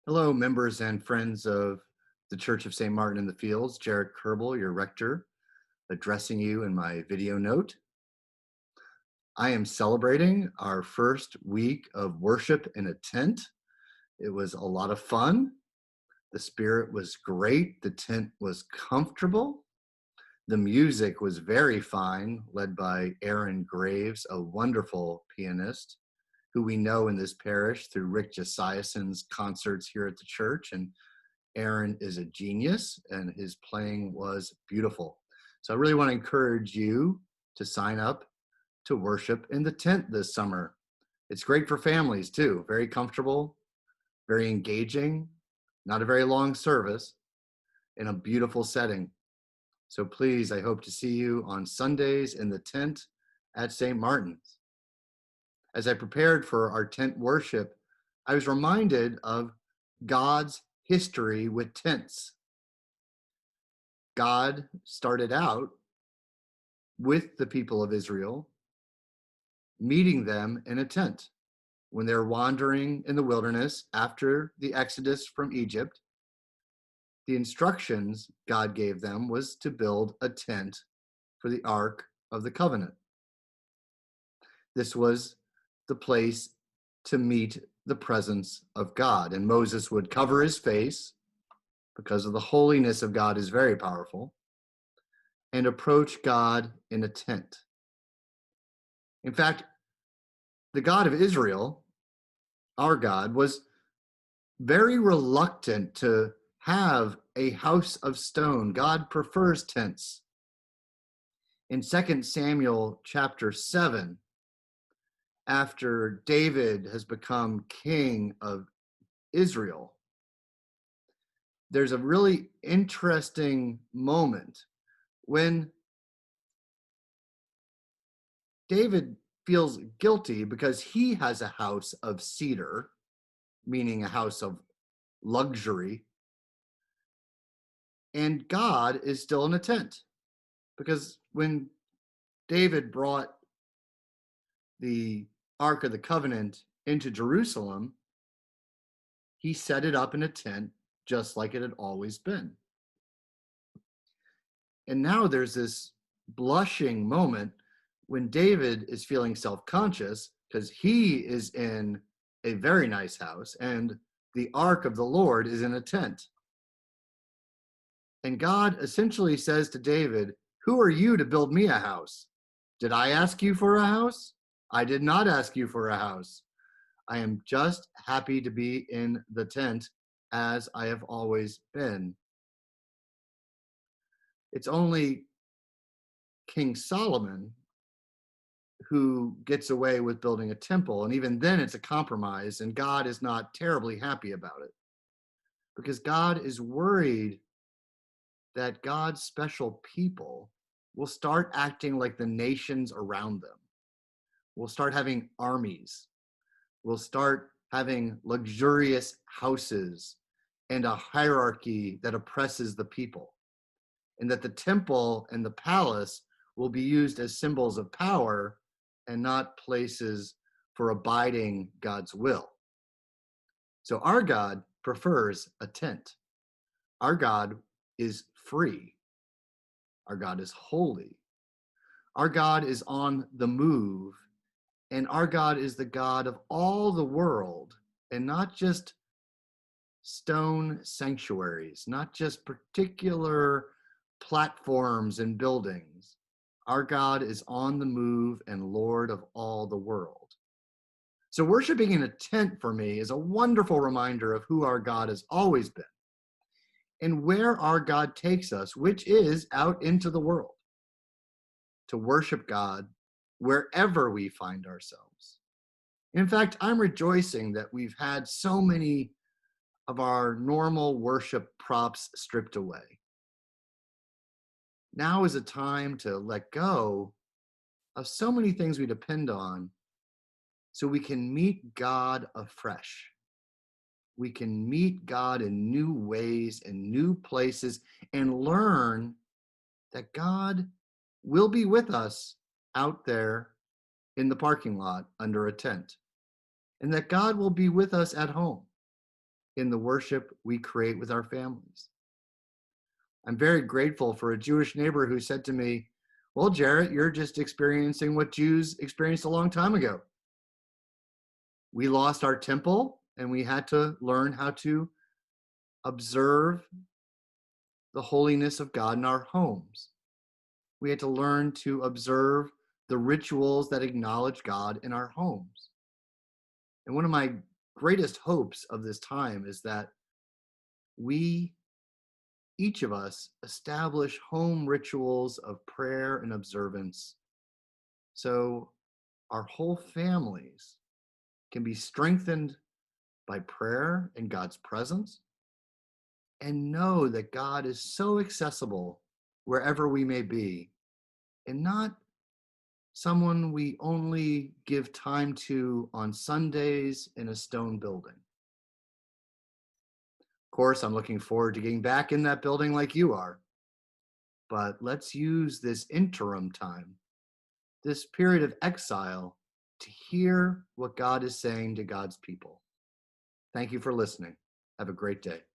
Hello, members and friends of the Church of St. Martin in the Fields. Jarrett Kerbel, your rector, addressing you in my video note. I am celebrating our first week of worship in a tent. It was a lot of fun. The spirit was great. The tent was comfortable. The music was very fine, led by Aaron Graves, a wonderful pianist who we know in this parish through Rick Josiason's concerts here at the church. And Aaron is a genius and his playing was beautiful. So I really want to encourage you to sign up to worship in the tent this summer. It's great for families too, very comfortable, very engaging, not a very long service, in a beautiful setting. So please, I hope to see you on Sundays in the tent at St. Martin's. As I prepared for our tent worship, I was reminded of God's history with tents. God started out with the people of Israel, meeting them in a tent when they're wandering in the wilderness after the Exodus from Egypt. The instructions God gave them was to build a tent for the Ark of the Covenant. This was the place to meet the presence of God, and Moses would cover his face because of the holiness of God is very powerful, and approach God in a tent. In fact, the God of Israel, our God, was very reluctant to have a house of stone. God prefers tents. In 2 Samuel chapter 7, after David has become king of Israel, there's a really interesting moment when David feels guilty because he has a house of cedar, meaning a house of luxury, and God is still in a tent. Because when David brought the Ark of the Covenant into Jerusalem, he set it up in a tent just like it had always been. And now there's this blushing moment when David is feeling self-conscious because he is in a very nice house and the Ark of the Lord is in a tent. And God essentially says to David, "Who are you to build me a house? Did I ask you for a house? I did not ask you for a house. I am just happy to be in the tent as I have always been." It's only King Solomon who gets away with building a temple. And even then it's a compromise, and God is not terribly happy about it because God is worried that God's special people will start acting like the nations around them. We'll start having armies. We'll start having luxurious houses and a hierarchy that oppresses the people. And that the temple and the palace will be used as symbols of power and not places for abiding God's will. So our God prefers a tent. Our God is free. Our God is holy. Our God is on the move. And our God is the God of all the world, and not just stone sanctuaries, not just particular platforms and buildings. Our God is on the move and Lord of all the world. So worshiping in a tent for me is a wonderful reminder of who our God has always been and where our God takes us, which is out into the world to worship God wherever we find ourselves. In fact, I'm rejoicing that we've had so many of our normal worship props stripped away. Now is a time to let go of so many things we depend on so we can meet God afresh. We can meet God in new ways and new places and learn that God will be with us out there in the parking lot under a tent, and that God will be with us at home. in the worship we create with our families. I'm very grateful for a Jewish neighbor who said to me, "Well, Jarrett, you're just experiencing what Jews experienced a long time ago. We lost our temple and we had to learn how to observe the holiness of God in our homes. We had to learn to observe the rituals that acknowledge God in our homes." And one of my greatest hopes of this time is that we, each of us, establish home rituals of prayer and observance so our whole families can be strengthened by prayer and God's presence, and know that God is so accessible wherever we may be, and not someone we only give time to on Sundays in a stone building. Of course, I'm looking forward to getting back in that building like you are, but let's use this interim time, this period of exile, to hear what God is saying to God's people. Thank you for listening. Have a great day.